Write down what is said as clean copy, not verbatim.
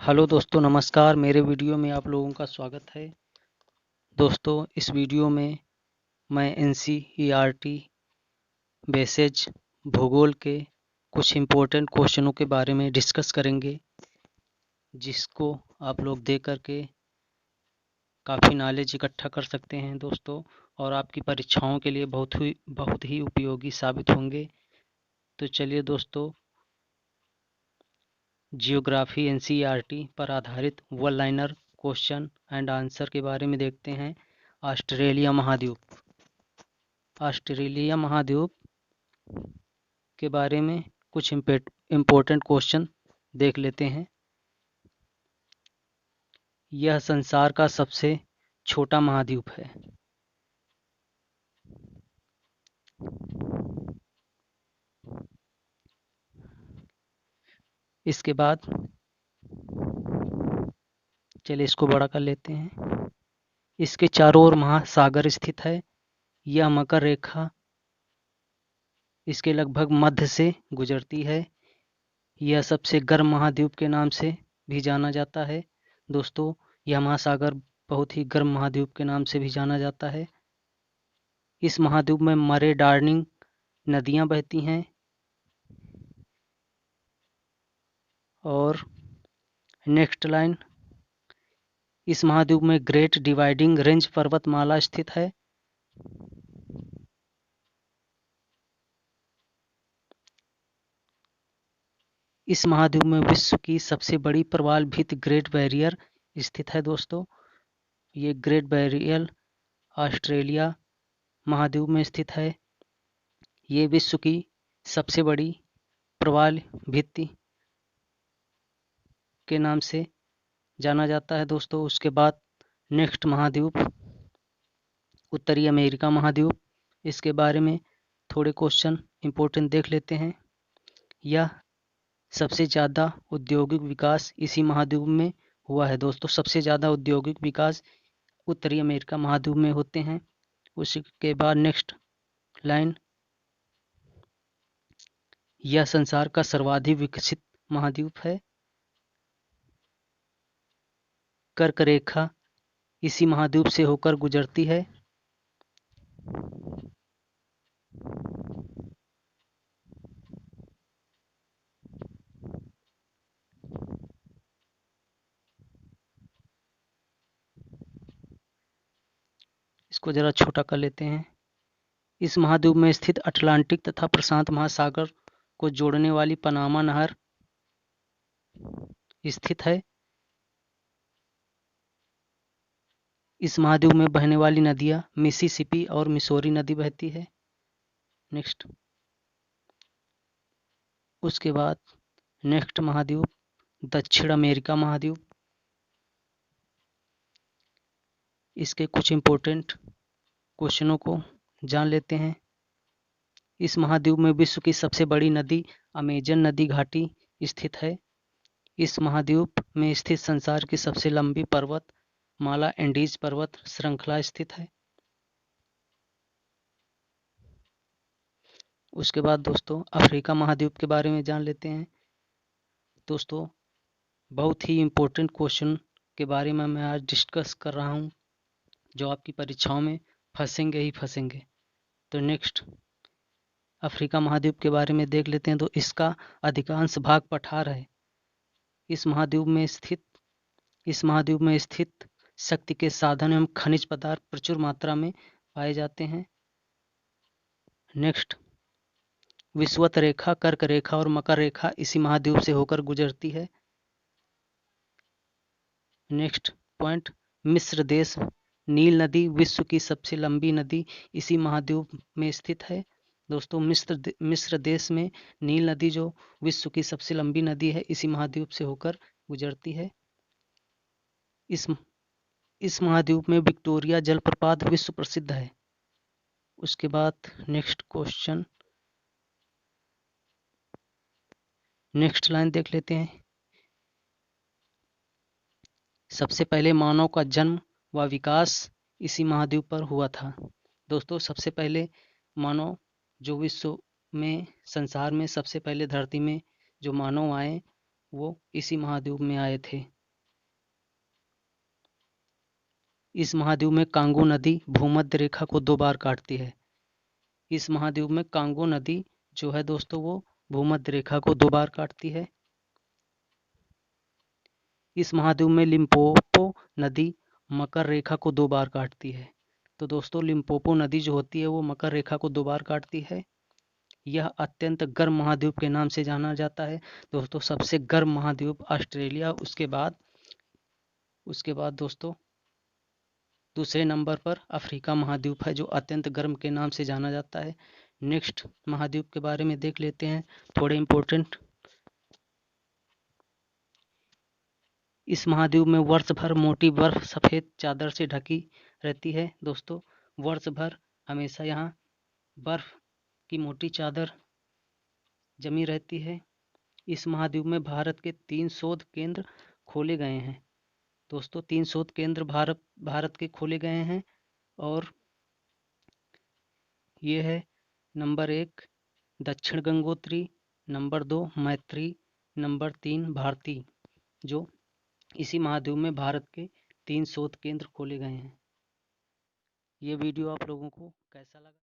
Hello दोस्तों, नमस्कार। मेरे वीडियो में आप लोगों का स्वागत है। दोस्तों, इस वीडियो में मैं एनसीईआरटी बेसिज भूगोल के कुछ इम्पोर्टेंट क्वेश्चनों के बारे में डिस्कस करेंगे, जिसको आप लोग देख करके काफ़ी नॉलेज इकट्ठा कर सकते हैं दोस्तों, और आपकी परीक्षाओं के लिए बहुत ही उपयोगी साबित होंगे। तो चलिए दोस्तों, जियोग्राफी एनसीईआरटी पर आधारित one liner question and answer के बारे में देखते हैं। ऑस्ट्रेलिया महाद्वीप के बारे में कुछ इम्पोर्टेंट क्वेश्चन देख लेते हैं। यह संसार का सबसे छोटा महाद्वीप है। इसके बाद चलिए इसको बड़ा कर लेते हैं। इसके चारों ओर महासागर स्थित है। यह मकर रेखा इसके लगभग मध्य से गुजरती है। यह सबसे गर्म महाद्वीप के नाम से भी जाना जाता है। दोस्तों, यह महासागर बहुत ही गर्म महाद्वीप के नाम से भी जाना जाता है। इस महाद्वीप में मरे डार्निंग नदियां बहती हैं, और नेक्स्ट लाइन, इस महाद्वीप में ग्रेट डिवाइडिंग रेंज पर्वतमाला स्थित है। इस महाद्वीप में विश्व की सबसे बड़ी प्रवाल भित्ति ग्रेट बैरियर स्थित है। दोस्तों, ये ग्रेट बैरियर ऑस्ट्रेलिया महाद्वीप में स्थित है। ये विश्व की सबसे बड़ी प्रवाल भित्ति के नाम से जाना जाता है। दोस्तों, उसके बाद नेक्स्ट महाद्वीप उत्तरी अमेरिका महाद्वीप, इसके बारे में थोड़े क्वेश्चन इंपॉर्टेंट देख लेते हैं। यह सबसे ज़्यादा औद्योगिक विकास इसी महाद्वीप में हुआ है। दोस्तों, सबसे ज़्यादा औद्योगिक विकास उत्तरी अमेरिका महाद्वीप में होते हैं। उसके बाद नेक्स्ट लाइन, यह संसार का सर्वाधिक विकसित महाद्वीप है। कर्क रेखा इसी महाद्वीप से होकर गुजरती है। इसको ज़रा छोटा कर लेते हैं। इस महाद्वीप में स्थित अटलांटिक तथा प्रशांत महासागर को जोड़ने वाली पनामा नहर स्थित है। इस महाद्वीप में बहने वाली नदियां मिसिसिपी और मिसौरी नदी बहती है। नेक्स्ट, उसके बाद नेक्स्ट महाद्वीप दक्षिण अमेरिका महाद्वीप, इसके कुछ इम्पोर्टेंट क्वेश्चनों को जान लेते हैं। इस महाद्वीप में विश्व की सबसे बड़ी नदी अमेजन नदी घाटी स्थित है। इस महाद्वीप में स्थित संसार की सबसे लंबी पर्वत माला एंडीज पर्वत श्रृंखला स्थित है। उसके बाद दोस्तों अफ्रीका महाद्वीप के बारे में जान लेते हैं। दोस्तों, बहुत ही इम्पोर्टेंट क्वेश्चन के बारे में मैं आज डिस्कस कर रहा हूँ, जो आपकी परीक्षाओं में फंसेंगे ही फंसेंगे। तो नेक्स्ट अफ्रीका महाद्वीप के बारे में देख लेते हैं। तो इसका अधिकांश भाग पठार है। इस महाद्वीप में स्थित शक्ति के साधन एवं खनिज पदार्थ प्रचुर मात्रा में पाए जाते हैं। नेक्स्ट, विषुवत रेखा, कर्क रेखा और मकर रेखा इसी महाद्वीप से होकर गुजरती है। नेक्स्ट पॉइंट, मिस्र देश नील नदी विश्व की सबसे लंबी नदी इसी महाद्वीप में स्थित है। दोस्तों, मिस्र देश में नील नदी जो विश्व की सबसे लंबी नदी है, इसी महाद्वीप से होकर गुजरती है। इस महाद्वीप में विक्टोरिया जलप्रपात विश्व प्रसिद्ध है। उसके बाद नेक्स्ट क्वेश्चन, नेक्स्ट लाइन देख लेते हैं। सबसे पहले मानव का जन्म व विकास इसी महाद्वीप पर हुआ था। दोस्तों, सबसे पहले मानव जो विश्व में संसार में सबसे पहले धरती में जो मानव आए, वो इसी महाद्वीप में आए थे। इस महाद्वीप में कांगो नदी भूमध्य रेखा को 2 बार काटती है। इस महाद्वीप में कांगो नदी जो है दोस्तों वो भूमध्य रेखा को 2 बार काटती है। इस महाद्वीप में लिम्पोपो नदी मकर रेखा को 2 बार काटती है। तो दोस्तों लिम्पोपो नदी जो होती है वो मकर रेखा को 2 बार काटती है। यह अत्यंत गर्म महाद्वीप के नाम से जाना जाता है। दोस्तों सबसे गर्म महाद्वीप ऑस्ट्रेलिया, उसके बाद दोस्तों दूसरे नंबर पर अफ्रीका महाद्वीप है जो अत्यंत गर्म के नाम से जाना जाता है। नेक्स्ट महाद्वीप के बारे में देख लेते हैं थोड़े इम्पोर्टेंट। इस महाद्वीप में वर्ष भर मोटी बर्फ सफ़ेद चादर से ढकी रहती है। दोस्तों वर्ष भर हमेशा यहाँ बर्फ की मोटी चादर जमी रहती है। इस महाद्वीप में भारत के 3 शोध केंद्र खोले गए हैं। दोस्तों 3 शोध केंद्र भारत के खोले गए हैं और ये है नंबर 1 दक्षिण गंगोत्री, नंबर 2 मैत्री, नंबर 3 भारती, जो इसी महाद्वीप में भारत के 3 शोध केंद्र खोले गए हैं। ये वीडियो आप लोगों को कैसा लगा?